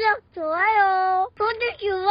구독, 좋아요. 구독, 좋아요.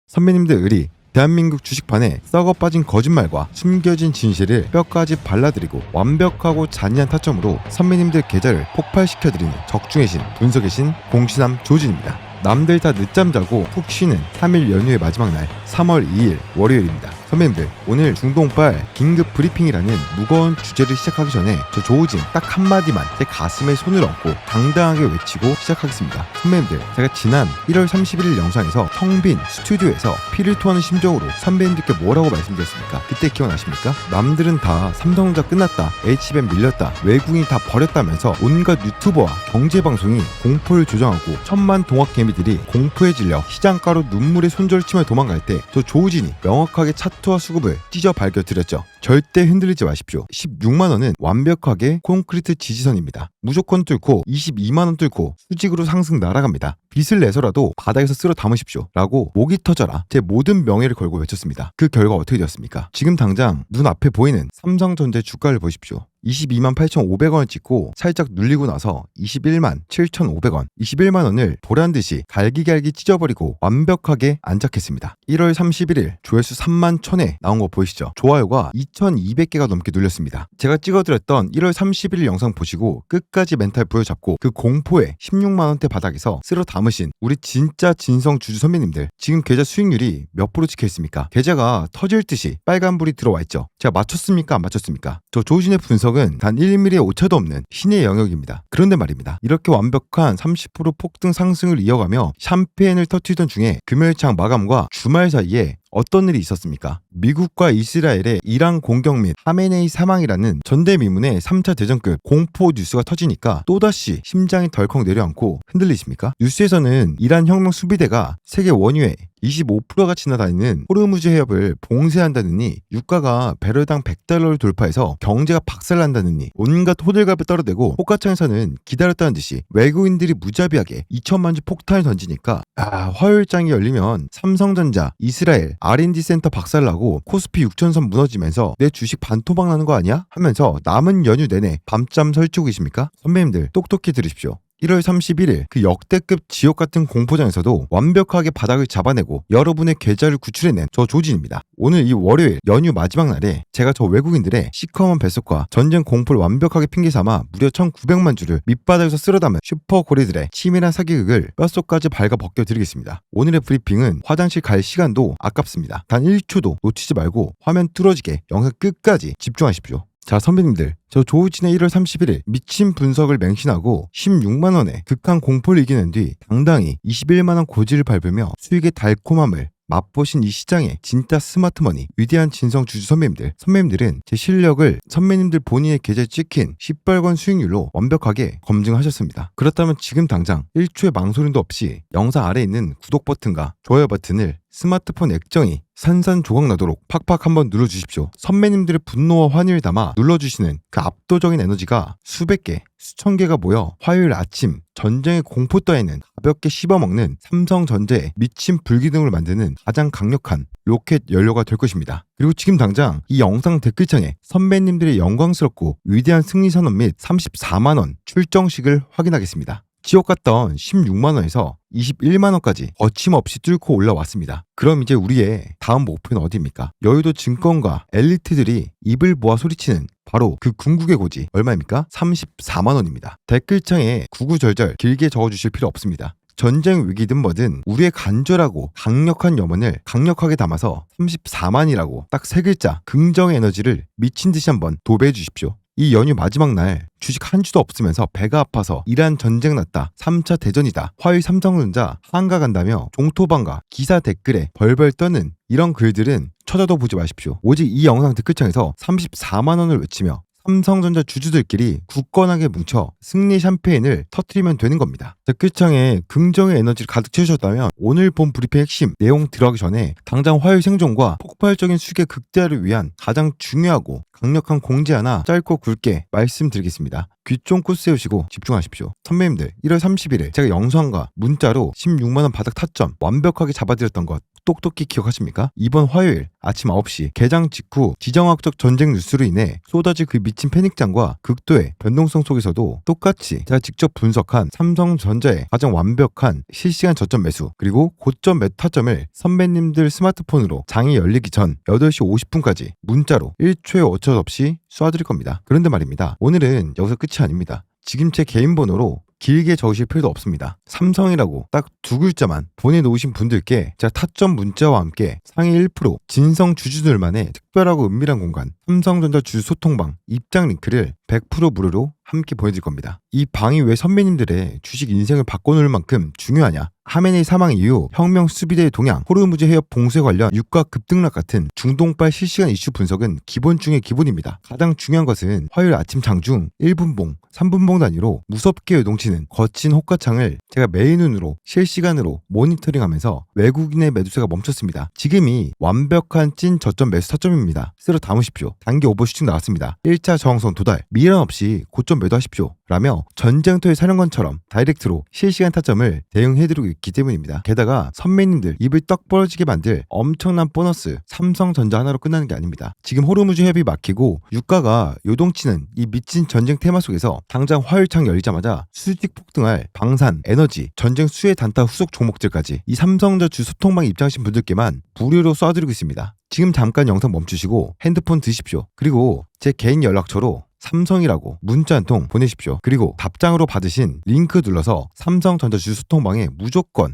선배님들 의리, 대한민국 주식판에 썩어 빠진 거짓말과 숨겨진 진실을 뼈까지 발라드리고 완벽하고 잔인한 타점으로 선배님들 계좌를 폭발시켜드리는 적중의 신, 분석의 신, 공신함 조진입니다. 남들 다 늦잠 자고 푹 쉬는 3일 연휴의 마지막 날 3월 2일 월요일입니다. 선배님들, 오늘 중동발 긴급 브리핑이라는 무거운 주제를 시작하기 전에 저 조우진 딱 한마디만 제 가슴에 손을 얹고 당당하게 외치고 시작하겠습니다. 선배님들, 제가 지난 1월 31일 영상에서 텅 빈 스튜디오에서 피를 토하는 심정으로 선배님들께 뭐라고 말씀드렸습니까? 그때 기억나십니까? 남들은 다 삼성전자 끝났다, H밴 밀렸다, 외국인이 다 버렸다면서 온갖 유튜버와 경제방송이 공포를 조장하고 천만 동학개미들이 공포에 질려 시장가로 눈물의 손절치며 도망갈 때 저 조우진이 명확하게 차트와 수급을 찢어 밝혀드렸죠. 절대 흔들리지 마십시오. 16만원은 완벽하게 콘크리트 지지선입니다. 무조건 뚫고 22만원 뚫고 수직으로 상승 날아갑니다. 빚을 내서라도 바닥에서 쓸어 담으십시오 라고 목이 터져라 제 모든 명예를 걸고 외쳤습니다. 그 결과 어떻게 되었습니까? 지금 당장 눈앞에 보이는 삼성전자의 주가를 보십시오. 22만 8,500원을 찍고 살짝 눌리고 나서 21만 7,500원, 21만원을 보란듯이 갈기갈기 찢어버리고 완벽하게 안착했습니다. 1월 31일 조회수 3만 1000회 나온 거 보이시죠? 좋아요가 2,200개가 넘게 눌렸습니다. 제가 찍어드렸던 1월 31일 영상 보시고 끝까지 멘탈 부여잡고 그 공포에 16만원대 바닥에서 쓸어 담으신 우리 진짜 진성 주주 선배님들, 지금 계좌 수익률이 몇 프로 찍혀있습니까? 계좌가 터질 듯이 빨간불이 들어와 있죠. 제가 맞췄습니까? 안 맞췄습니까? 저 조진의 분석은 단 1mm의 오차도 없는 신의 영역입니다. 그런데 말입니다. 이렇게 완벽한 30% 폭등 상승을 이어가며 샴페인을 터뜨리던 중에 금요일장 마감과 주말 사이에 어떤 일이 있었습니까? 미국과 이스라엘의 이란 공격 및 하메네이 사망이라는 전대미문의 3차 대전급 공포 뉴스가 터지니까 또다시 심장이 덜컥 내려앉고 흔들리십니까? 뉴스에서는 이란 혁명 수비대가 세계 원유의 25%가 지나다니는 호르무즈 해협을 봉쇄한다느니, 유가가 배럴당 100달러를 돌파해서 경제가 박살난다느니, 온갖 호들갑을 떨어대고 호가창에서는 기다렸다는 듯이 외국인들이 무자비하게 2천만 주 폭탄을 던지니까 화요일장이 열리면 삼성전자, 이스라엘, R&D 센터 박살나고 코스피 6천선 무너지면서 내 주식 반토막 나는 거 아니야? 하면서 남은 연휴 내내 밤잠 설치고 계십니까? 선배님들 똑똑히 들으십시오. 1월 31일 그 역대급 지옥 같은 공포장에서도 완벽하게 바닥을 잡아내고 여러분의 계좌를 구출해낸 저 조진입니다. 오늘 이 월요일 연휴 마지막 날에 제가 저 외국인들의 시커먼 뱃속과 전쟁 공포를 완벽하게 핑계삼아 무려 1,900만 주를 밑바닥에서 쓸어담은 슈퍼고리들의 치밀한 사기극을 뼛속까지 발가 벗겨드리겠습니다. 오늘의 브리핑은 화장실 갈 시간도 아깝습니다. 단 1초도 놓치지 말고 화면 뚫어지게 영상 끝까지 집중하십시오. 자, 선배님들, 저 조우진의 1월 31일 미친 분석을 맹신하고 16만원의 극한 공포를 이기는 뒤 당당히 21만원 고지를 밟으며 수익의 달콤함을 맛보신 이 시장의 진짜 스마트머니 위대한 진성 주주 선배님들은 제 실력을 선배님들 본인의 계좌에 찍힌 시뻘건 수익률로 완벽하게 검증하셨습니다. 그렇다면 지금 당장 1초의 망설임도 없이 영상 아래에 있는 구독 버튼과 좋아요 버튼을 스마트폰 액정이 산산조각 나도록 팍팍 한번 눌러주십시오. 선배님들의 분노와 환희를 담아 눌러주시는 그 압도적인 에너지가 수백 개, 수천 개가 모여 화요일 아침 전쟁의 공포 따위는 가볍게 씹어먹는 삼성전자의 미친 불기둥을 만드는 가장 강력한 로켓 연료가 될 것입니다. 그리고 지금 당장 이 영상 댓글창에 선배님들의 영광스럽고 위대한 승리 선언 및 34만원 출정식을 확인하겠습니다. 지옥 갔던 16만원에서 21만원까지 거침없이 뚫고 올라왔습니다. 그럼 이제 우리의 다음 목표는 어디입니까? 여의도 증권가 엘리트들이 입을 모아 소리치는 바로 그 궁극의 고지 얼마입니까? 34만원입니다. 댓글창에 구구절절 길게 적어주실 필요 없습니다. 전쟁 위기든 뭐든 우리의 간절하고 강력한 염원을 강력하게 담아서 34만이라고 딱 세 글자 긍정의 에너지를 미친 듯이 한번 도배해 주십시오. 이 연휴 마지막 날 주식 한 주도 없으면서 배가 아파서 이란 전쟁 났다, 3차 대전이다, 화요일 삼성전자 한가 간다며 종토방가 기사 댓글에 벌벌 떠는 이런 글들은 쳐다도 보지 마십시오. 오직 이 영상 댓글창에서 34만원을 외치며 삼성전자 주주들끼리 굳건하게 뭉쳐 승리 샴페인을 터뜨리면 되는 겁니다. 댓글창에 긍정의 에너지를 가득 채우셨다면 오늘 본 브리핑 핵심 내용 들어가기 전에 당장 화요일 생존과 폭발적인 수익의 극대화를 위한 가장 중요하고 강력한 공지 하나 짧고 굵게 말씀드리겠습니다. 귀 쫑긋 세우시고 집중하십시오. 선배님들, 1월 31일 제가 영상과 문자로 16만원 바닥 타점 완벽하게 잡아드렸던 것 똑똑히 기억하십니까? 이번 화요일 아침 9시 개장 직후 지정학적 전쟁 뉴스로 인해 쏟아질 그 미친 패닉장과 극도의 변동성 속에서도 똑같이 제가 직접 분석한 삼성전자의 가장 완벽한 실시간 저점 매수 그리고 고점 매도 타점을 선배님들 스마트폰으로 장이 열리기 전 8시 50분까지 문자로 1초에 어쩔 없이 쏴드릴 겁니다. 그런데 말입니다. 오늘은 여기서 끝이 아닙니다. 지금 제 개인 번호로 길게 적으실 필요도 없습니다. 삼성이라고 딱 2글자만 보내놓으신 분들께 제가 타점 문자와 함께 상위 1% 진성 주주들만의 특별하고 은밀한 공간 삼성전자 주주 소통방 입장 링크를 100% 무료로 함께 보내드릴 겁니다. 이 방이 왜 선배님들의 주식 인생을 바꿔놓을 만큼 중요하냐? 하메네이 사망 이후 혁명 수비대의 동향, 호르무즈 해협 봉쇄 관련 유가 급등락 같은 중동발 실시간 이슈 분석은 기본 중의 기본입니다. 가장 중요한 것은 화요일 아침 장중 1분봉, 3분봉 단위로 무섭게 요동치는 거친 호가창을 제가 메인눈으로 실시간으로 모니터링하면서 외국인의 매도세가 멈췄습니다. 지금이 완벽한 찐 저점 매수 타점입니다. 쓸어 담으십시오. 단기 오버슈팅 나왔습니다. 1차 저항선 도달, 미련 없이 고점 매도하십시오. 라며 전쟁터의 사령관처럼 다이렉트로 실시간 타점을 대응해드리고 있기 때문입니다. 게다가 선배님들 입을 떡 벌어지게 만들 엄청난 보너스 삼성전자 하나로 끝나는 게 아닙니다. 지금 호르무즈 해협이 막히고 유가가 요동치는 이 미친 전쟁 테마 속에서 당장 화요일창 열리자마자 수직 폭등할 방산, 에너지, 전쟁 수혜 단타 후속 종목들까지 이 삼성전자 주 소통방 입장하신 분들께만 무료로 쏴드리고 있습니다. 지금 잠깐 영상 멈추시고 핸드폰 드십시오. 그리고 제 개인 연락처로 삼성이라고 문자 한 통 보내십시오. 그리고 답장으로 받으신 링크 눌러서 삼성전자 주주 소통방에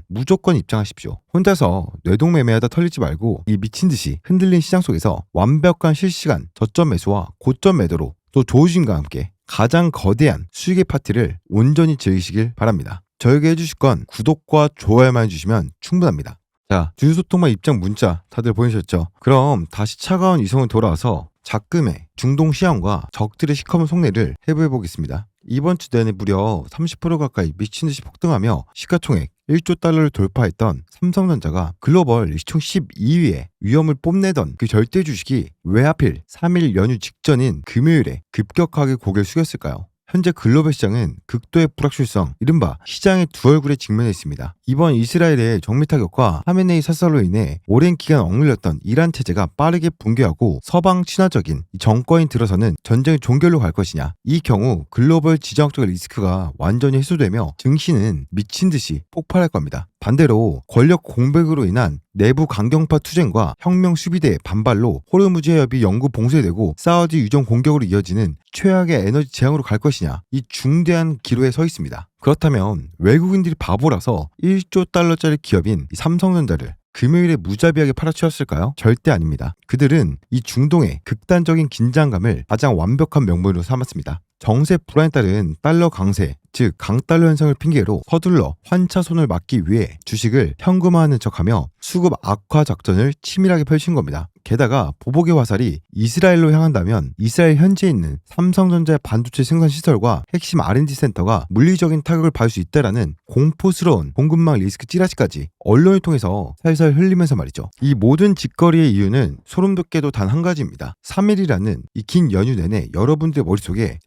무조건 입장하십시오. 혼자서 뇌동매매하다 털리지 말고 이 미친듯이 흔들린 시장 속에서 완벽한 실시간 저점 매수와 고점 매도로 또 조우진과 함께 가장 거대한 수익의 파티를 온전히 즐기시길 바랍니다. 저에게 해주실 건 구독과 좋아요만 해주시면 충분합니다. 자, 주주 소통방 입장 문자 다들 보내셨죠? 그럼 다시 차가운 이성으로 돌아와서 작금의 중동 시황과 적들의 시커먼 속내를 해부해보겠습니다. 이번 주 내내 무려 30% 가까이 미친듯이 폭등하며 시가총액 1조 달러를 돌파했던 삼성전자가 글로벌 시총 12위에 위험을 뽐내던 그 절대 주식이 왜 하필 3일 연휴 직전인 금요일에 급격하게 고개를 숙였을까요? 현재 글로벌 시장은 극도의 불확실성, 이른바 시장의 두 얼굴에 직면해 있습니다. 이번 이스라엘의 정밀 타격과 하메네이 사살로 인해 오랜 기간 억눌렸던 이란 체제가 빠르게 붕괴하고 서방 친화적인 정권이 들어서는 전쟁의 종결로 갈 것이냐. 이 경우 글로벌 지정학적 리스크가 완전히 해소되며 증시는 미친 듯이 폭발할 겁니다. 반대로 권력 공백으로 인한 내부 강경파 투쟁과 혁명 수비대의 반발로 호르무즈 해협이 영구 봉쇄되고 사우디 유정 공격으로 이어지는 최악의 에너지 재앙으로 갈 것이냐, 이 중대한 기로에 서 있습니다. 그렇다면 외국인들이 바보라서 1조 달러짜리 기업인 이 삼성전자를 금요일에 무자비하게 팔아치웠을까요? 절대 아닙니다. 그들은 이 중동의 극단적인 긴장감을 가장 완벽한 명분으로 삼았습니다. 정세 불안에 따른 달러 강세, 즉 강달러 현상을 핑계로 서둘러 환차손을 막기 위해 주식을 현금화하는 척하며 수급 악화 작전을 치밀하게 펼친 겁니다. 게다가 보복의 화살이 이스라엘로 향한다면 이스라엘 현지에 있는 삼성전자의 반도체 생산 시설과 핵심 R&D 센터가 물리적인 타격을 받을 수 있다라는 공포스러운 공급망 리스크 찌라시까지 언론을 통해서 살살 흘리면서 말이죠. 이 모든 짓거리의 이유는 소름 돋게도 단 한 가지입니다. 3일이라는 이 긴 연휴 내내 여러분들의 머릿속에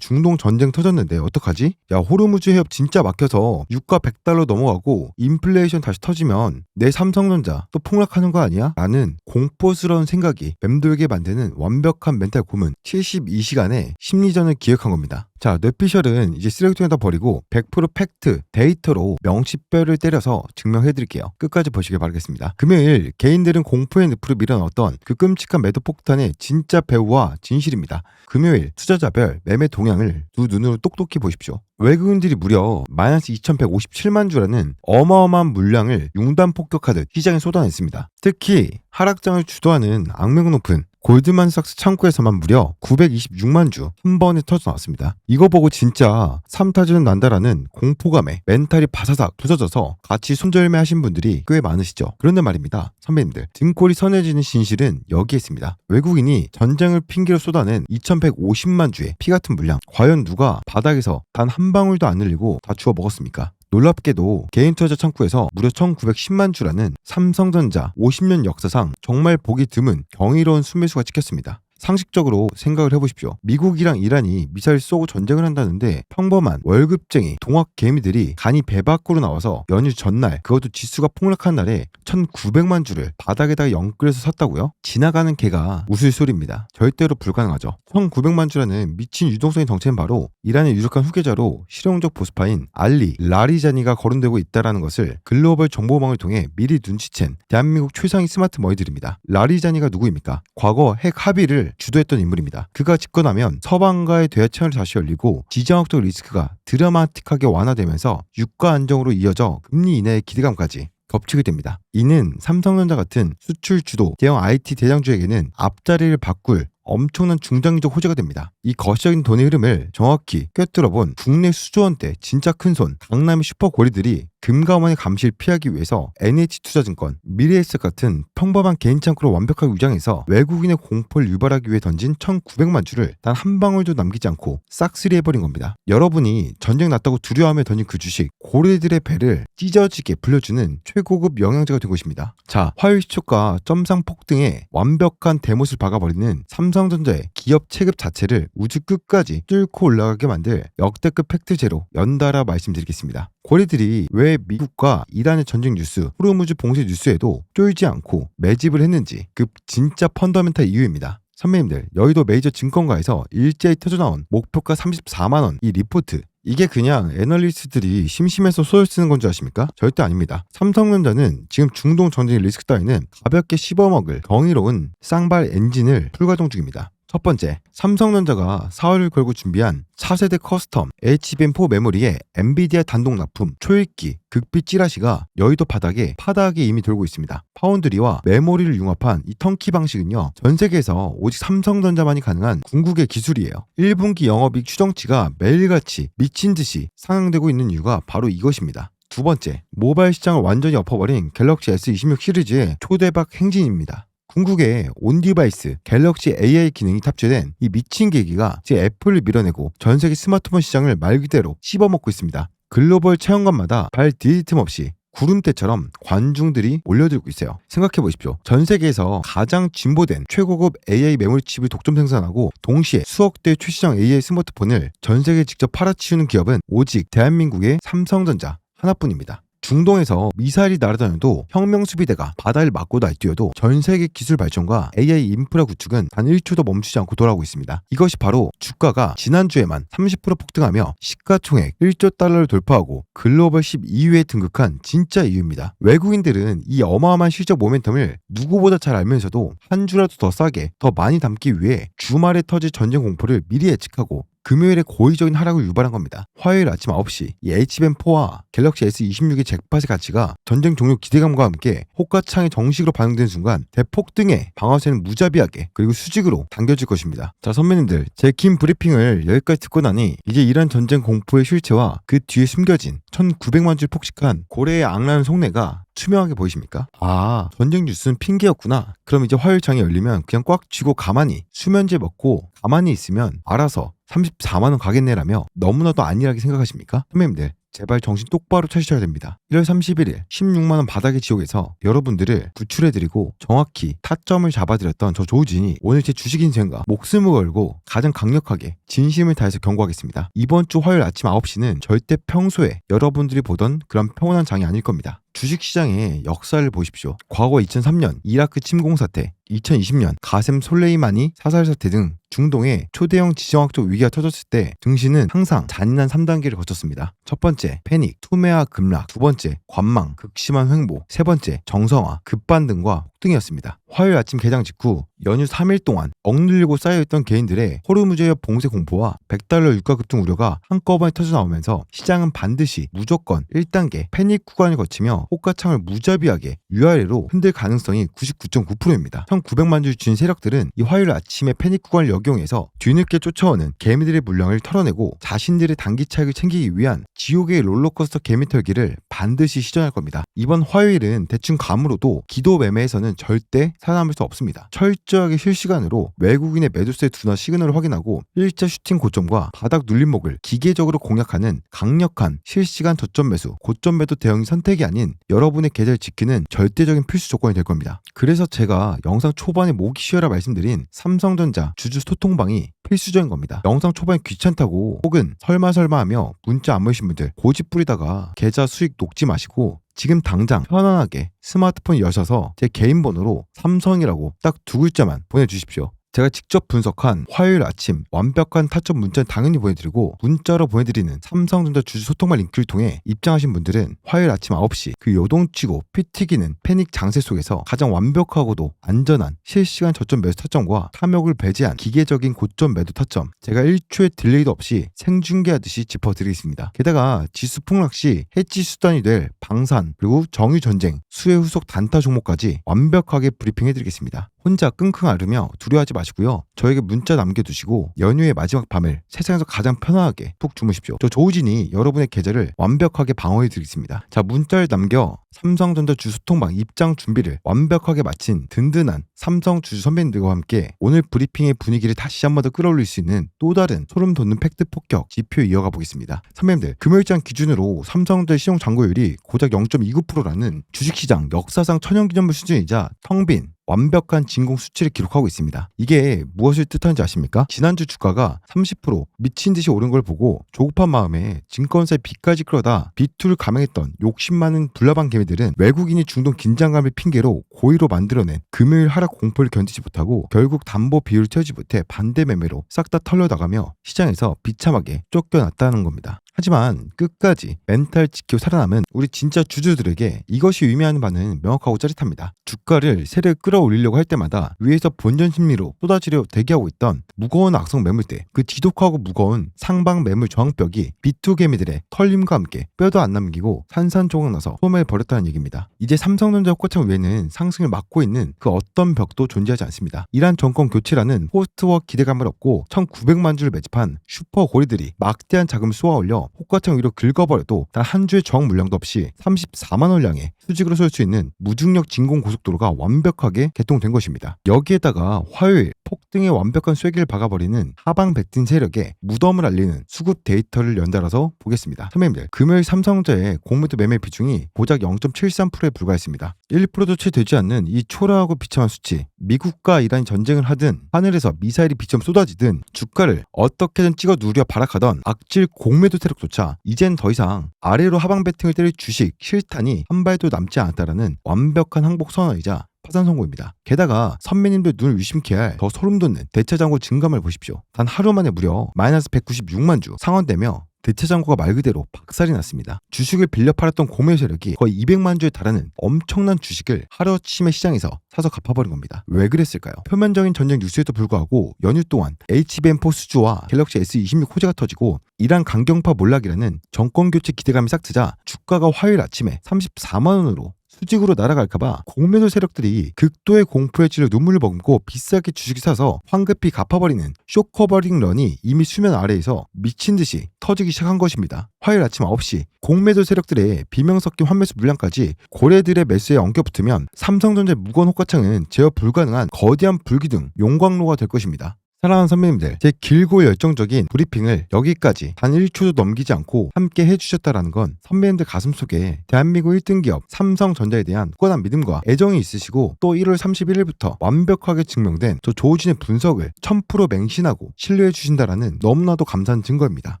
중동 전쟁 터졌는데 어떡하지? 호르무즈 해협 진짜 막혀서 유가 100달러 넘어가고 인플레이션 다시 터지면 내 삼성전자 또 폭락하는 거 아니야? 라는 공포스러운 생각이 맴돌게 만드는 완벽한 멘탈 고문 72시간의 심리전을 기획한 겁니다. 자, 뇌피셜은 이제 쓰레기통에다 버리고 100% 팩트, 데이터로 명치뼈를 때려서 증명해드릴게요. 끝까지 보시길 바라겠습니다. 금요일 개인들은 공포의 늪으로 밀어넣었던 그 끔찍한 매도 폭탄의 진짜 배우와 진실입니다. 금요일 투자자별 매매 동향을 두 눈으로 똑똑히 보십시오. 외국인들이 무려 마이너스 2157만 주라는 어마어마한 물량을 융단 폭격하듯 시장에 쏟아냈습니다. 특히 하락장을 주도하는 악명 높은 골드만삭스 창구에서만 무려 926만 주 한 번에 터져 나왔습니다. 이거 보고 진짜 삼타전 난다라는 공포감에 멘탈이 바사삭 부서져서 같이 손절매 하신 분들이 꽤 많으시죠. 그런데 말입니다. 선배님들, 등골이 선해지는 진실은 여기에 있습니다. 외국인이 전쟁을 핑계로 쏟아낸 2150만 주의 피같은 물량, 과연 누가 바닥에서 단 한 방울도 안 흘리고 다 주워 먹었습니까? 놀랍게도 개인 투자 창구에서 무려 1910만 주라는 삼성전자 50년 역사상 정말 보기 드문 경이로운 순매수가 찍혔습니다. 상식적으로 생각을 해보십시오. 미국이랑 이란이 미사일 쏘고 전쟁을 한다는데 평범한 월급쟁이 동학 개미들이 간이 배 밖으로 나와서 연휴 전날, 그것도 지수가 폭락한 날에 1900만 주를 바닥에다가 영끌어서 샀다고요? 지나가는 개가 웃을 소리입니다. 절대로 불가능하죠. 1900만 주라는 미친 유동성의 덩치는 바로 이란의 유력한 후계자로 실용적 보수파인 알리 라리자니가 거론되고 있다는 것을 글로벌 정보망을 통해 미리 눈치챈 대한민국 최상위 스마트 머니들입니다. 라리자니가 누구입니까? 과거 핵 합의를 주도했던 인물입니다. 그가 집권하면 서방과의 대화 채널이 다시 열리고 지정학적 리스크가 드라마틱하게 완화되면서 유가 안정으로 이어져 금리 인하의 기대감까지 겹치게 됩니다. 이는 삼성전자 같은 수출 주도 대형 IT 대장주에게는 앞자리를 바꿀 엄청난 중장기적 호재가 됩니다. 이 거시적인 돈의 흐름을 정확히 꿰뚫어본 국내 수조원대 진짜 큰손 강남의 슈퍼고리들이 금감원의 감시를 피하기 위해서 NH투자증권, 미래에셋 같은 평범한 개인 창구로 완벽하게 위장해서 외국인의 공포를 유발하기 위해 던진 1900만 주를 단 한 방울도 남기지 않고 싹쓸이해버린 겁니다. 여러분이 전쟁 났다고 두려워하며 던진 그 주식, 고래들의 배를 찢어지게 불려주는 최고급 영양제가 된 것입니다. 자, 화요일 시초가 점상 폭등에 완벽한 대못을 박아버리는 삼성전자의 기업 체급 자체를 우주 끝까지 뚫고 올라가게 만들 역대급 팩트제로 연달아 말씀드리겠습니다. 고래들이 왜 미국과 이란의 전쟁 뉴스, 호르무즈 봉쇄 뉴스에도 쫄지 않고 매집을 했는지 그 진짜 펀더멘탈 이유입니다. 선배님들, 여의도 메이저 증권가에서 일제히 터져나온 목표가 34만원 이 리포트, 이게 그냥 애널리스트들이 심심해서 소설 쓰는 건 줄 아십니까? 절대 아닙니다. 삼성전자는 지금 중동 전쟁의 리스크 따위는 가볍게 씹어먹을 경이로운 쌍발 엔진을 풀가동 중입니다. 첫 번째, 삼성전자가 4월을 걸고 준비한 차세대 커스텀 HBM4 메모리의 엔비디아 단독 납품 초읽기 극빛 찌라시가 여의도 바닥에 파다하게 이미 돌고 있습니다. 파운드리와 메모리를 융합한 이 턴키 방식은요, 전 세계에서 오직 삼성전자만이 가능한 궁극의 기술이에요. 1분기 영업이익 추정치가 매일같이 미친듯이 상향되고 있는 이유가 바로 이것입니다. 두 번째, 모바일 시장을 완전히 엎어버린 갤럭시 S26 시리즈의 초대박 행진입니다. 궁극의 온디바이스 갤럭시 AI 기능이 탑재된 이 미친 계기가 제 애플을 밀어내고 전 세계 스마트폰 시장을 말 그대로 씹어먹고 있습니다. 글로벌 체험관마다 발 디딜 틈 없이 구름대처럼 관중들이 몰려들고 있어요. 생각해 보십시오. 전 세계에서 가장 진보된 최고급 AI 메모리 칩을 독점 생산하고 동시에 수억 대의 최시장 AI 스마트폰을 전 세계에 직접 팔아치우는 기업은 오직 대한민국의 삼성전자 하나뿐입니다. 중동에서 미사일이 날아다녀도 혁명수비대가 바다를 막고 날뛰어도 전 세계 기술 발전과 AI 인프라 구축은 단 1초도 멈추지 않고 돌아오고 있습니다. 이것이 바로 주가가 지난주에만 30% 폭등하며 시가총액 1조 달러를 돌파하고 글로벌 12위에 등극한 진짜 이유입니다. 외국인들은 이 어마어마한 실적 모멘텀을 누구보다 잘 알면서도 한 주라도 더 싸게 더 많이 담기 위해 주말에 터질 전쟁 공포를 미리 예측하고 금요일에 고의적인 하락을 유발한 겁니다. 화요일 아침 9시 이 HBM4와 갤럭시 S26의 잭팟의 가치가 전쟁 종료 기대감과 함께 호가창에 정식으로 반영된 순간 대폭등의 방아쇠는 무자비하게 그리고 수직으로 당겨질 것입니다. 자, 선배님들, 제 긴 브리핑을 여기까지 듣고 나니 이제 이란 전쟁 공포의 실체와 그 뒤에 숨겨진 1900만 줄 폭식한 고래의 악랄한 속내가 투명하게 보이십니까? 아, 전쟁 뉴스는 핑계였구나. 그럼 이제 화요일 장이 열리면 그냥 꽉 쥐고 가만히 수면제 먹고 가만히 있으면 알아서 34만원 가겠네라며 너무나도 안일하게 생각하십니까? 선배님들, 제발 정신 똑바로 차리셔야 됩니다. 1월 31일 16만원 바닥의 지옥에서 여러분들을 구출해드리고 정확히 타점을 잡아드렸던 저 조우진이 오늘 제 주식 인생과 목숨을 걸고 가장 강력하게 진심을 다해서 경고하겠습니다. 이번 주 화요일 아침 9시는 절대 평소에 여러분들이 보던 그런 평온한 장이 아닐 겁니다. 주식시장의 역사를 보십시오. 과거 2003년 이라크 침공 사태, 2020년 가셈 솔레이마니 사살 사태 등 중동의 초대형 지정학적 위기가 터졌을 때 증시는 항상 잔인한 3단계를 거쳤습니다. 첫 번째, 패닉, 투매와 급락. 두 번째, 관망, 극심한 횡보. 세 번째, 정성화, 급반등과 폭등이었습니다. 화요일 아침 개장 직후 연휴 3일 동안 억눌리고 쌓여있던 개인들의 호르무즈해협 봉쇄 공포와 100달러 유가 급등 우려가 한꺼번에 터져나오면서 시장은 반드시 무조건 1단계 패닉 구간을 거치며 호가창을 무자비하게 위아래로 흔들 가능성이 99.9%입니다. 1900만 주 진 세력들은 이 화요일 아침에 패닉 구간을 역용해서 뒤늦게 쫓아오는 개미들의 물량을 털어내고 자신들의 단기 차익을 챙기기 위한 지옥의 롤러코스터 개미 털기를 반드시 시전할 겁니다. 이번 화요일은 대충 감으로도 기도 매매에서는 투자자는 절대 살아남을 수 없습니다. 철저하게 실시간으로 외국인의 매도세 둔화 시그널을 확인하고 일자 슈팅 고점과 바닥 눌림목을 기계적으로 공략하는 강력한 실시간 저점 매수, 고점 매도 대응이 선택이 아닌 여러분의 계좌를 지키는 절대적인 필수 조건이 될 겁니다. 그래서 제가 영상 초반에 모기 쉬어라 말씀드린 삼성전자 주주 소통방이 필수적인 겁니다. 영상 초반에 귀찮다고 혹은 설마 하며 문자 안 보내신 분들 고집 부리다가 계좌 수익 녹지 마시고 지금 당장 편안하게 스마트폰 여셔서 제 개인 번호로 삼성이라고 딱 2글자만 보내주십시오. 제가 직접 분석한 화요일 아침 완벽한 타점 문자는 당연히 보내드리고 문자로 보내드리는 삼성전자 주주 소통방 링크를 통해 입장하신 분들은 화요일 아침 9시 그 요동치고 피 튀기는 패닉 장세 속에서 가장 완벽하고도 안전한 실시간 저점 매수 타점과 탐욕을 배제한 기계적인 고점 매도 타점 제가 1초의 딜레이도 없이 생중계하듯이 짚어드리겠습니다. 게다가 지수 폭락 시 해지 수단이 될 방산 그리고 정유전쟁 수혜 후속 단타 종목까지 완벽하게 브리핑해드리겠습니다. 혼자 끙끙 앓으며 두려워하지 마시고요. 저에게 문자 남겨두시고 연휴의 마지막 밤을 세상에서 가장 편안하게 푹 주무십시오. 저 조우진이 여러분의 계좌를 완벽하게 방어해드리겠습니다. 자, 문자를 남겨 삼성전자 주주 소통방 입장 준비를 완벽하게 마친 든든한 삼성 주주 선배님들과 함께 오늘 브리핑의 분위기를 다시 한 번 더 끌어올릴 수 있는 또 다른 소름 돋는 팩트 폭격 지표 이어가 보겠습니다. 선배님들, 금요일장 기준으로 삼성전자 시용 잔고율이 고작 0.29%라는 주식시장 역사상 천연기념물 수준이자 텅 빈 완벽한 진공 수치를 기록하고 있습니다. 이게 무엇을 뜻하는지 아십니까? 지난주 주가가 30% 미친 듯이 오른 걸 보고 조급한 마음에 증권사의 빚까지 끌어다 빚투를 감행했던 욕심 많은 불나방 개미들은 외국인이 중동 긴장감을 핑계로 고의로 만들어낸 금요일 하락 공포를 견디지 못하고 결국 담보 비율을 채우지 못해 반대 매매로 싹 다 털려나가며 시장에서 비참하게 쫓겨났다는 겁니다. 하지만 끝까지 멘탈 지키고 살아남은 우리 진짜 주주들에게 이것이 의미하는 바는 명확하고 짜릿합니다. 주가를 세력 끌어올리려고 할 때마다 위에서 본전 심리로 쏟아지려 대기하고 있던 무거운 악성 매물대, 그 지독하고 무거운 상방 매물 저항벽이 비투 개미들의 털림과 함께 뼈도 안 남기고 산산조각 나서 소멸 버렸다는 얘기입니다. 이제 삼성전자 호가창 외에는 상승을 막고 있는 그 어떤 벽도 존재하지 않습니다. 이란 정권 교체라는 포스트워 기대감을 얻고 1900만 주를 매집한 슈퍼 고리들이 막대한 자금을 쏘아올려 호가창 위로 긁어버려도 단 한 주의 저항 물량도 없이 34만 원량의 수직으로 설 수 있는 무중력 진공 고속도로가 완벽하게 개통된 것입니다. 여기에다가 화요일 폭등의 완벽한 쐐기를 박아버리는 하방 백진 세력의 무덤을 알리는 수급 데이터를 연달아서 보겠습니다. 선배님들, 금요일 삼성전자의 공매도 매매 비중이 고작 0.73%에 불과했습니다. 1%도 채 되지 않는 이 초라하고 비참한 수치, 미국과 이란이 전쟁을 하든 하늘에서 미사일이 비처럼 쏟아지든 주가를 어떻게든 찍어 누려 발악하던 악질 공매도 세력조차 이젠 더 이상 아래로 하방 배팅을 때릴 주식 실탄이 한 발도 남지 않았다라는 완벽한 항복 선언이자 파산 선고입니다. 게다가 선배님들 눈을 유심케 할 더 소름 돋는 대차장고 증감을 보십시오. 단 하루 만에 무려 마이너스 196만 주 상환되며 대차장고가 말 그대로 박살이 났습니다. 주식을 빌려 팔았던 공매 세력이 거의 200만 주에 달하는 엄청난 주식을 하루아침에 시장에서 사서 갚아버린 겁니다. 왜 그랬을까요? 표면적인 전쟁 뉴스에도 불구하고 연휴 동안 HBM4 수주와 갤럭시 S26 호재가 터지고 이란 강경파 몰락이라는 정권교체 기대감이 싹 트자 주가가 화요일 아침에 34만 원으로 수직으로 날아갈까봐 공매도 세력들이 극도의 공포에 찔려 눈물을 머금고 비싸게 주식을 사서 황급히 갚아버리는 쇼커버링 런이 이미 수면 아래에서 미친듯이 터지기 시작한 것입니다. 화요일 아침 9시 공매도 세력들의 비명 섞인 환매수 물량까지 고래들의 매수에 엉켜붙으면 삼성전자의 무거운 호가창은 제어 불가능한 거대한 불기둥 용광로가 될 것입니다. 사랑하는 선배님들, 제 길고 열정적인 브리핑을 여기까지 단 1초도 넘기지 않고 함께 해주셨다라는 건 선배님들 가슴속에 대한민국 1등 기업 삼성전자에 대한 굳건한 믿음과 애정이 있으시고 또 1월 31일부터 완벽하게 증명된 저 조우진의 분석을 1000% 맹신하고 신뢰해 주신다라는 너무나도 감사한 증거입니다.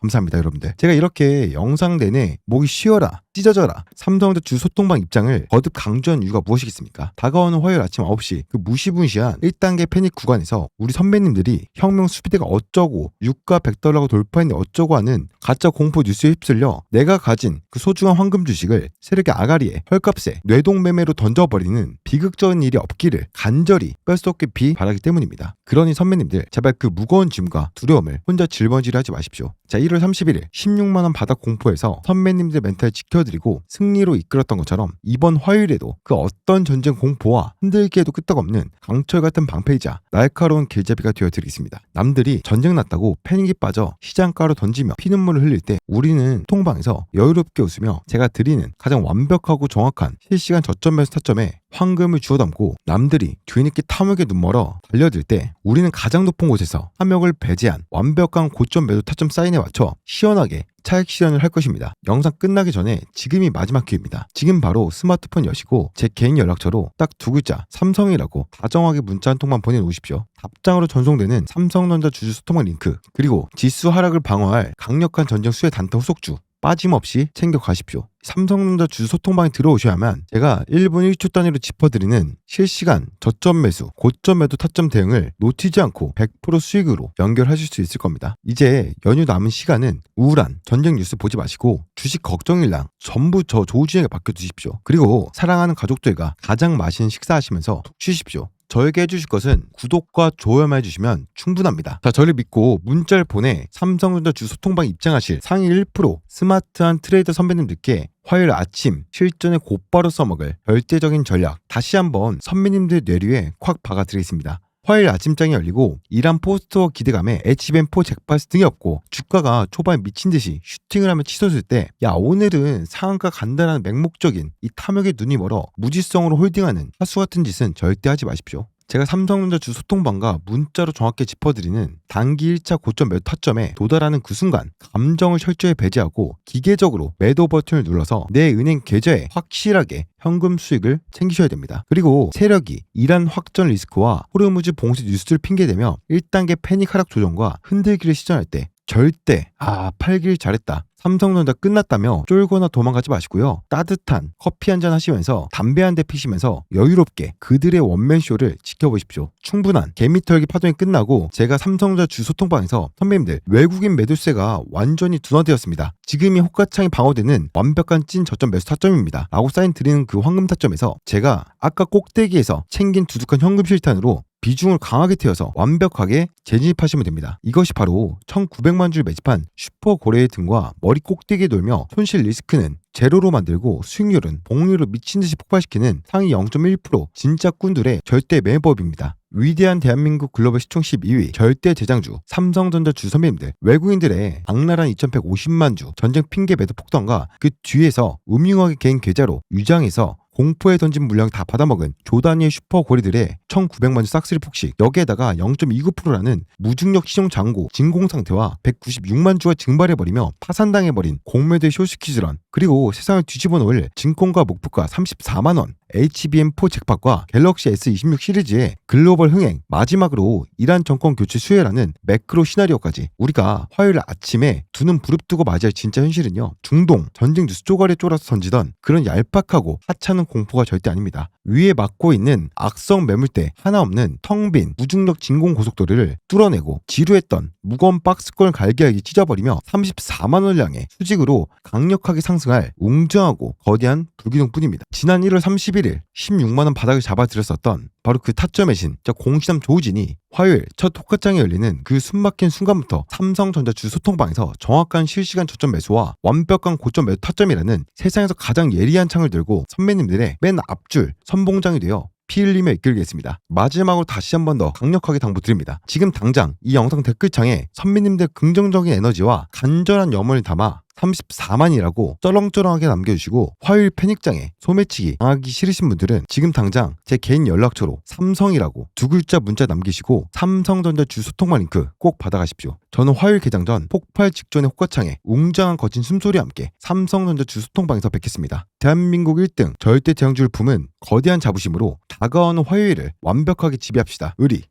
감사합니다, 여러분들. 제가 이렇게 영상 내내 목이 쉬어라, 찢어져라 삼성전자 주 소통방 입장을 거듭 강조한 이유가 무엇이겠습니까? 다가오는 화요일 아침 9시 그 무시분시한 1단계 패닉 구간에서 우리 선배님들이 혁명 수비대가 어쩌고 유가 100달러가 돌파했는데 어쩌고 하는 가짜 공포 뉴스에 휩쓸려 내가 가진 그 소중한 황금 주식을 세력의 아가리에 헐값에 뇌동매매로 던져버리는 비극적인 일이 없기를 간절히 뼛속깊이 바라기 때문입니다. 그러니 선배님들, 제발 그 무거운 짐과 두려움을 혼자 짊어지려 하지 마십시오. 자, 1월 31일 16만원 바닥 공포에서 선배님들 멘탈 지켜드리고 승리로 이끌었던 것처럼 이번 화요일에도 그 어떤 전쟁 공포와 흔들기에도 끄떡없는 강철 같은 방패이자 날카로운 길잡이가 되어드리겠습니다. 남들이 전쟁 났다고 패닉에 빠져 시장가로 던지며 피눈물을 흘릴 때 우리는 통방에서 여유롭게 웃으며 제가 드리는 가장 완벽하고 정확한 실시간 저점 매수 타점에 황금을 주워 담고 남들이 뒤늦게 탐욕에 눈멀어 달려들 때 우리는 가장 높은 곳에서 탐욕을 배제한 완벽한 고점 매도 타점 사인에 맞춰 시원하게 차익 실현을 할 것입니다. 영상 끝나기 전에 지금이 마지막 기회입니다. 지금 바로 스마트폰 여시고 제 개인 연락처로 딱 두 글자 삼성이라고 다정하게 문자 한 통만 보내놓으십시오. 답장으로 전송되는 삼성전자 주주 소통방 링크, 그리고 지수 하락을 방어할 강력한 전쟁 수혜 단타 후속주 빠짐없이 챙겨가십시오. 삼성전자 주주 소통방에 들어오셔야만 제가 1분 1초 단위로 짚어드리는 실시간 저점 매수, 고점 매도 타점 대응을 놓치지 않고 100% 수익으로 연결하실 수 있을 겁니다. 이제 연휴 남은 시간은 우울한 전쟁 뉴스 보지 마시고 주식 걱정일랑 전부 저 조우진에게 맡겨두십시오. 그리고 사랑하는 가족들과 가장 맛있는 식사하시면서 푹 쉬십시오. 저에게 해주실 것은 구독과 좋아요만 해주시면 충분합니다. 자, 저를 믿고 문자를 보내 삼성전자 주주 소통방 입장하실 상위 1% 스마트한 트레이더 선배님들께 화요일 아침 실전에 곧바로 써먹을 절대적인 전략 다시 한번 선배님들 뇌리에 콱 박아드리겠습니다. 화요일 아침장이 열리고 이란 포스트와 기대감에 HBM4 잭팟이 등이 없고 주가가 초반에 미친듯이 슈팅을 하며 치솟을 때 야 오늘은 상한가 간다라는 맹목적인 이 탐욕에 눈이 멀어 무지성으로 홀딩하는 하수 같은 짓은 절대 하지 마십시오. 제가 삼성전자 주주 소통방과 문자로 정확히 짚어드리는 단기 1차 고점 매도 타점에 도달하는 그 순간 감정을 철저히 배제하고 기계적으로 매도 버튼을 눌러서 내 은행 계좌에 확실하게 현금 수익을 챙기셔야 됩니다. 그리고 세력이 이란 확전 리스크와 호르무즈 봉쇄 뉴스를 핑계대며 1단계 패닉 하락 조정과 흔들기를 시전할 때 절대 팔길 잘했다, 삼성전자 끝났다며 쫄거나 도망가지 마시고요. 따뜻한 커피 한잔 하시면서 담배 한 대 피시면서 여유롭게 그들의 원맨쇼를 지켜보십시오. 충분한 개미털기 파동이 끝나고 제가 삼성전자 주주 소통방에서 선배님들 외국인 매도세가 완전히 둔화되었습니다. 지금이 호가창이 방어되는 완벽한 찐 저점 매수 타점입니다 라고 사인 드리는 그 황금 타점에서 제가 아까 꼭대기에서 챙긴 두둑한 현금 실탄으로 비중을 강하게 태워서 완벽하게 재진입하시면 됩니다. 이것이 바로 1900만 주를 매집한 슈퍼 고래의 등과 머리 꼭대기에 돌며 손실 리스크는 제로로 만들고 수익률은 복리로 미친듯이 폭발시키는 상위 0.1% 진짜 꾼들의 절대 매매법입니다. 위대한 대한민국 글로벌 시총 12위 절대 대장주 삼성전자 주 선배님들, 외국인들의 악랄한 2150만 주 전쟁 핑계 매도 폭탄과 그 뒤에서 음흉하게 개인 계좌로 유장해서 공포에 던진 물량 다 받아먹은 조단위의 슈퍼 고리들의 1900만 주 싹쓸이 폭식, 여기에다가 0.29%라는 무중력 시종 잔고 진공 상태와 196만 주가 증발해버리며 파산당해버린 공매도의 쇼스퀴즈런, 그리고 세상을 뒤집어 놓을 증권가 목표가 34만원 HBM4 잭팟과 갤럭시 S26 시리즈의 글로벌 흥행, 마지막으로 이란 정권 교체 수혜라는 매크로 시나리오까지 우리가 화요일 아침에 두 눈 부릅뜨고 맞이할 진짜 현실은요, 중동 전쟁 뉴스 쪼가리에 쫄아서 던지던 그런 얄팍하고 하찮은 공포가 절대 아닙니다. 위에 막고 있는 악성 매물대 하나 없는 텅 빈 무중력 진공 고속도로를 뚫어내고 지루했던 무거운 박스권을 갈기갈기 찢어버리며 34만원량의 수직으로 강력하게 상승할 웅장하고 거대한 불기둥뿐입니다. 지난 1월 31일 16만원 바닥을 잡아들였었던 바로 그 타점의 신 공시남 조우진이 화요일 첫 호가창이 열리는 그 숨막힌 순간부터 삼성전자 주주 소통방에서 정확한 실시간 저점 매수와 완벽한 고점 매도 타점이라는 세상에서 가장 예리한 창을 들고 선배님들의 맨 앞줄 선봉장이 되어 피 흘리며 이끌겠습니다. 마지막으로 다시 한 번 더 강력하게 당부드립니다. 지금 당장 이 영상 댓글창에 선배님들 긍정적인 에너지와 간절한 염원을 담아 34만이라고 쩌렁쩌렁하게 남겨주시고 화요일 패닉장에 소매치기 당하기 싫으신 분들은 지금 당장 제 개인 연락처로 삼성이라고 두 글자 문자 남기시고 삼성전자 주주 소통방 링크 꼭 받아가십시오. 저는 화요일 개장 전 폭발 직전의 호가창에 웅장한 거친 숨소리와 함께 삼성전자 주주 소통방에서 뵙겠습니다. 대한민국 1등 절대 대형주를 품은 거대한 자부심으로 다가오는 화요일을 완벽하게 지배합시다. 의리.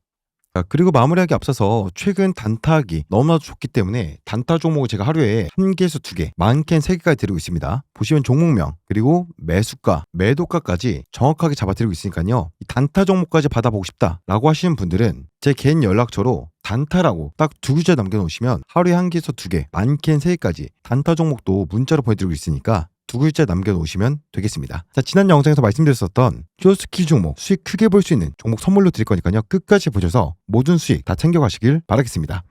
그리고 마무리하기 앞서서 최근 단타하기 너무나도 좋기 때문에 단타 종목을 제가 하루에 1개에서 2개, 많게는 3개까지 드리고 있습니다. 보시면 종목명 그리고 매수가, 매도가까지 정확하게 잡아드리고 있으니까요. 이 단타 종목까지 받아보고 싶다라고 하시는 분들은 제 개인 연락처로 단타라고 딱 두 글자 남겨놓으시면 하루에 1개에서 2개, 많게는 3개까지 단타 종목도 문자로 보내드리고 있으니까 두 글자 남겨놓으시면 되겠습니다. 자, 지난 영상에서 말씀드렸었던 쇼스키 종목 수익 크게 볼 수 있는 종목 선물로 드릴 거니까요. 끝까지 보셔서 모든 수익 다 챙겨가시길 바라겠습니다.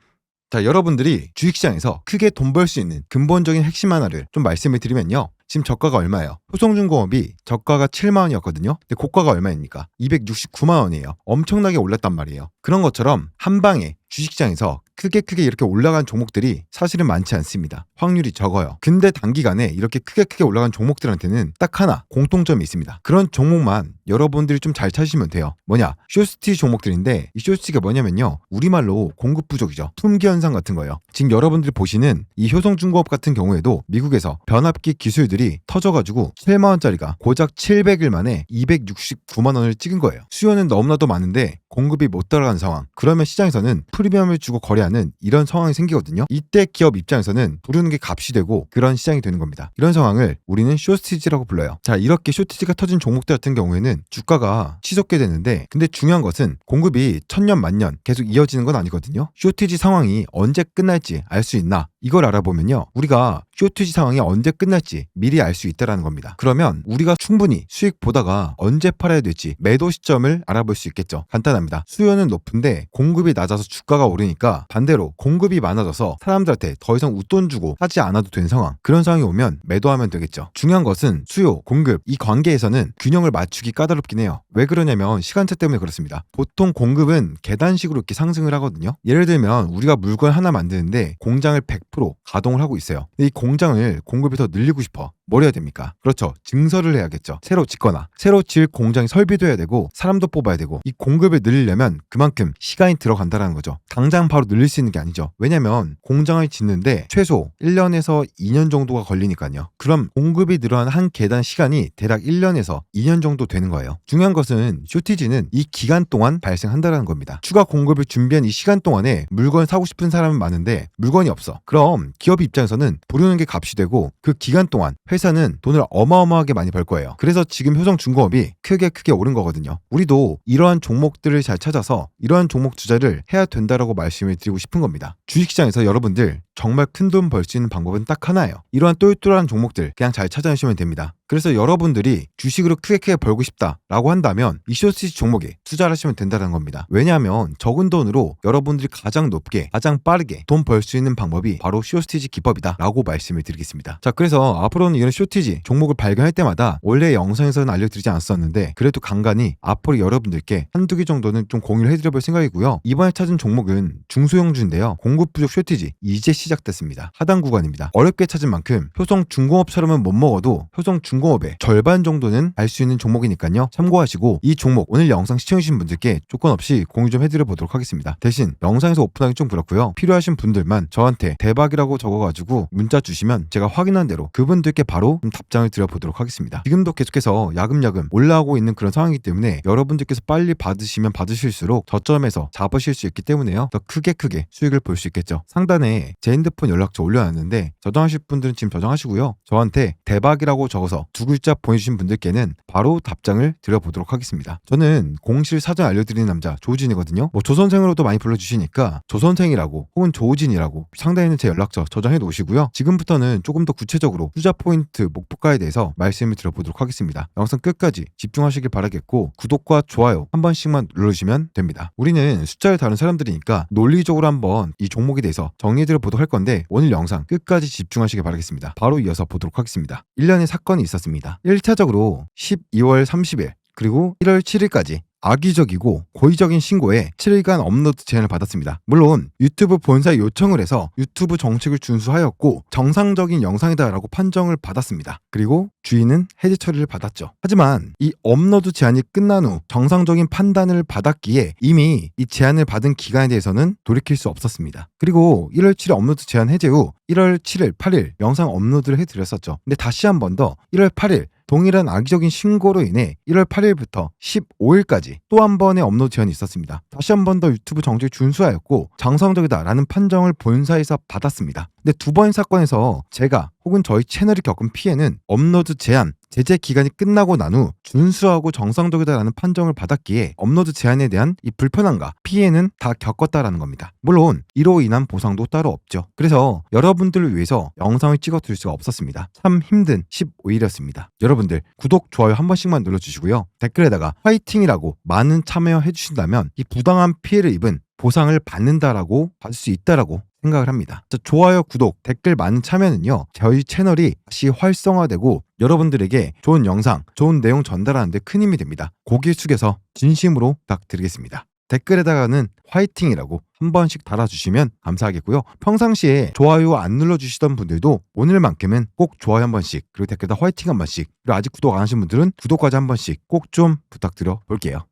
자, 여러분들이 주식시장에서 크게 돈 벌 수 있는 근본적인 핵심 하나를 좀 말씀을 드리면요. 지금 저가가 얼마예요? 효성중공업이 저가가 7만원이었거든요. 근데 고가가 얼마입니까? 269만원이에요. 엄청나게 올랐단 말이에요. 그런 것처럼 한 방에 주식시장에서 크게 이렇게 올라간 종목들이 사실은 많지 않습니다. 확률이 적어요. 근데 단기간에 이렇게 크게 올라간 종목들한테는 딱 하나 공통점이 있습니다. 그런 종목만 여러분들이 좀 잘 찾으시면 돼요. 뭐냐? 숏스티 종목들인데 이 숏스티가 뭐냐면요, 우리말로 공급 부족이죠. 품귀 현상 같은 거예요. 지금 여러분들이 보시는 이 효성중공업 같은 경우에도 미국에서 변압기 기술들이 터져가지고 7만원짜리가 고작 700일 만에 269만원을 찍은 거예요. 수요는 너무나도 많은데 공급이 못 따라가는 상황. 그러면 시장에서는 프리미엄을 주고 거래하는 이런 상황이 생기거든요. 이때 기업 입장에서는 부르는 게 값이 되고 그런 시장이 되는 겁니다. 이런 상황을 우리는 숏스티지라고 불러요. 자, 이렇게 숏스티지가 터진 종목들 같은 경우에는 주가가 치솟게 되는데, 근데 중요한 것은 공급이 천년 만년 계속 이어지는 건 아니거든요. 숏티지 상황이 언제 끝날지 알 수 있나? 이걸 알아보면요, 우리가 숏티지 상황이 언제 끝날지 미리 알 수 있다라는 겁니다. 그러면 우리가 충분히 수익 보다가 언제 팔아야 될지 매도 시점을 알아볼 수 있겠죠. 간단합니다. 수요는 높은데 공급이 낮아서 주가가 오르니까 반대로 공급이 많아져서 사람들한테 더 이상 웃돈 주고 하지 않아도 되는 상황, 그런 상황이 오면 매도하면 되겠죠. 중요한 것은 수요, 공급 이 관계에서는 균형을 맞추기 까다롭긴 해요. 왜 그러냐면 시간차 때문에 그렇습니다. 보통 공급은 계단식으로 이렇게 상승을 하거든요. 예를 들면 우리가 물건 하나 만드는데 공장을 100% 가동을 하고 있어요. 이 공장을 공급이 더 늘리고 싶어. 뭘 해야 됩니까? 그렇죠. 증설을 해야겠죠. 새로 짓거나 새로 지을 공장에 설비도 해야 되고 사람도 뽑아야 되고, 이 공급을 늘리려면 그만큼 시간이 들어간다는 거죠. 당장 바로 늘릴 수 있는 게 아니죠. 왜냐면 공장을 짓는데 최소 1년에서 2년 정도가 걸리니까요. 그럼 공급이 늘어난 한 계단 시간이 대략 1년에서 2년 정도 되는 거예요. 중요한 것은 숏티지는 이 기간 동안 발생한다는 겁니다. 추가 공급을 준비한 이 시간 동안에 물건 사고 싶은 사람은 많은데 물건이 없어. 그럼 기업 입장에서는 부르는 게 값이 되고 그 기간 동안 회사는 돈을 어마어마하게 많이 벌 거예요. 그래서 지금 효성중공업이 크게 오른 거거든요. 우리도 이러한 종목들을 잘 찾아서 이러한 종목 투자를 해야 된다라고 말씀을 드리고 싶은 겁니다. 주식시장에서 여러분들 정말 큰 돈 벌 수 있는 방법은 딱 하나예요. 이러한 똘똘한 종목들 그냥 잘 찾아주시면 됩니다. 그래서 여러분들이 주식으로 크게 벌고 싶다라고 한다면 이 숏스티지 종목에 투자를 하시면 된다는 겁니다. 왜냐하면 적은 돈으로 여러분들이 가장 높게 가장 빠르게 돈 벌 수 있는 방법이 바로 숏스티지 기법이다 라고 말씀을 드리겠습니다. 자, 그래서 앞으로는 이런 숏스티지 종목을 발견할 때마다 원래 영상에서는 알려드리지 않았었는데 그래도 간간히 앞으로 여러분들께 한두 개 정도는 좀 공유를 해드려볼 생각이고요. 이번에 찾은 종목은 중소형주인데요. 공급 부족 숏스티지 이제 시작됐습니다. 하단 구간입니다. 어렵게 찾은 만큼 효성중공업처럼은 못 먹어도 효성중공업의 절반 정도는 알 수 있는 종목이니까요. 참고하시고 이 종목 오늘 영상 시청해주신 분들께 조건 없이 공유 좀 해드려 보도록 하겠습니다. 대신 영상에서 오픈하기 좀 그렇고요. 필요하신 분들만 저한테 대박이라고 적어가지고 문자 주시면 제가 확인한 대로 그분들께 바로 답장을 드려보도록 하겠습니다. 지금도 계속해서 야금야금 올라오고 있는 그런 상황이기 때문에 여러분들께서 빨리 받으시면 받으실수록 저점에서 잡으실 수 있기 때문에요. 더 크게 수익을 볼 수 있겠죠. 상단에 제 핸드폰 연락처 올려놨는데 저장하실 분들은 지금 저장하시고요. 저한테 대박이라고 적어서 두 글자 보내주신 분들께는 바로 답장을 드려보도록 하겠습니다. 저는 공실 사전 알려드리는 남자 조우진이거든요. 조선생으로도 많이 불러주시니까 조선생이라고 혹은 조우진이라고 상단에 있는 제 연락처 저장해 놓으시고요. 지금부터는 조금 더 구체적으로 투자 포인트 목표가에 대해서 말씀을 드려보도록 하겠습니다. 영상 끝까지 집중하시길 바라겠고 구독과 좋아요 한 번씩만 눌러주시면 됩니다. 우리는 숫자를 다룬 사람들이니까 논리적으로 한번 이 종목에 대해서 정리해드려 보도록 할 건데 오늘 영상 끝까지 집중하시길 바라겠습니다. 바로 이어서 보도록 하겠습니다. 1년의 사건이 있었습니다. 1차적으로 12월 30일 그리고 1월 7일까지 악의적이고 고의적인 신고에 7일간 업로드 제한을 받았습니다. 물론 유튜브 본사에 요청을 해서 유튜브 정책을 준수하였고 정상적인 영상이다라고 판정을 받았습니다. 그리고 주인은 해지 처리를 받았죠. 하지만 이 업로드 제한이 끝난 후 정상적인 판단을 받았기에 이미 이 제한을 받은 기간에 대해서는 돌이킬 수 없었습니다. 그리고 1월 7일 업로드 제한 해제 후 1월 7일, 8일 영상 업로드를 해드렸었죠. 근데 다시 한 번 더 1월 8일 동일한 악의적인 신고로 인해 1월 8일부터 15일까지 또 한 번의 업로드 제한이 있었습니다. 다시 한 번 더 유튜브 정책을 준수하였고 정상적이다라는 판정을 본사에서 받았습니다. 근데 두 번의 사건에서 제가 혹은 저희 채널이 겪은 피해는 업로드 제한, 제재 기간이 끝나고 난 후 준수하고 정상적이다라는 판정을 받았기에 업로드 제한에 대한 이 불편함과 피해는 다 겪었다라는 겁니다. 물론 이로 인한 보상도 따로 없죠. 그래서 여러분들을 위해서 영상을 찍어드릴 수가 없었습니다. 참 힘든 15일이었습니다. 여러분들 구독, 좋아요 한 번씩만 눌러주시고요. 댓글에다가 화이팅이라고 많은 참여해 주신다면 이 부당한 피해를 입은 보상을 받는다라고 받을 수 있다라고 생각을 합니다. 좋아요, 구독, 댓글 많은 참여는요 저희 채널이 다시 활성화되고 여러분들에게 좋은 영상, 좋은 내용 전달하는 데 큰 힘이 됩니다. 고개 숙여서 진심으로 부탁드리겠습니다. 댓글에다가는 화이팅이라고 한 번씩 달아주시면 감사하겠고요. 평상시에 좋아요 안 눌러주시던 분들도 오늘만큼은 꼭 좋아요 한 번씩, 그리고 댓글에다 화이팅 한 번씩, 그리고 아직 구독 안 하신 분들은 구독까지 한 번씩 꼭 좀 부탁드려 볼게요.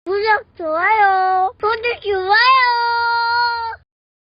구독, 좋아요. 소주 좋아요.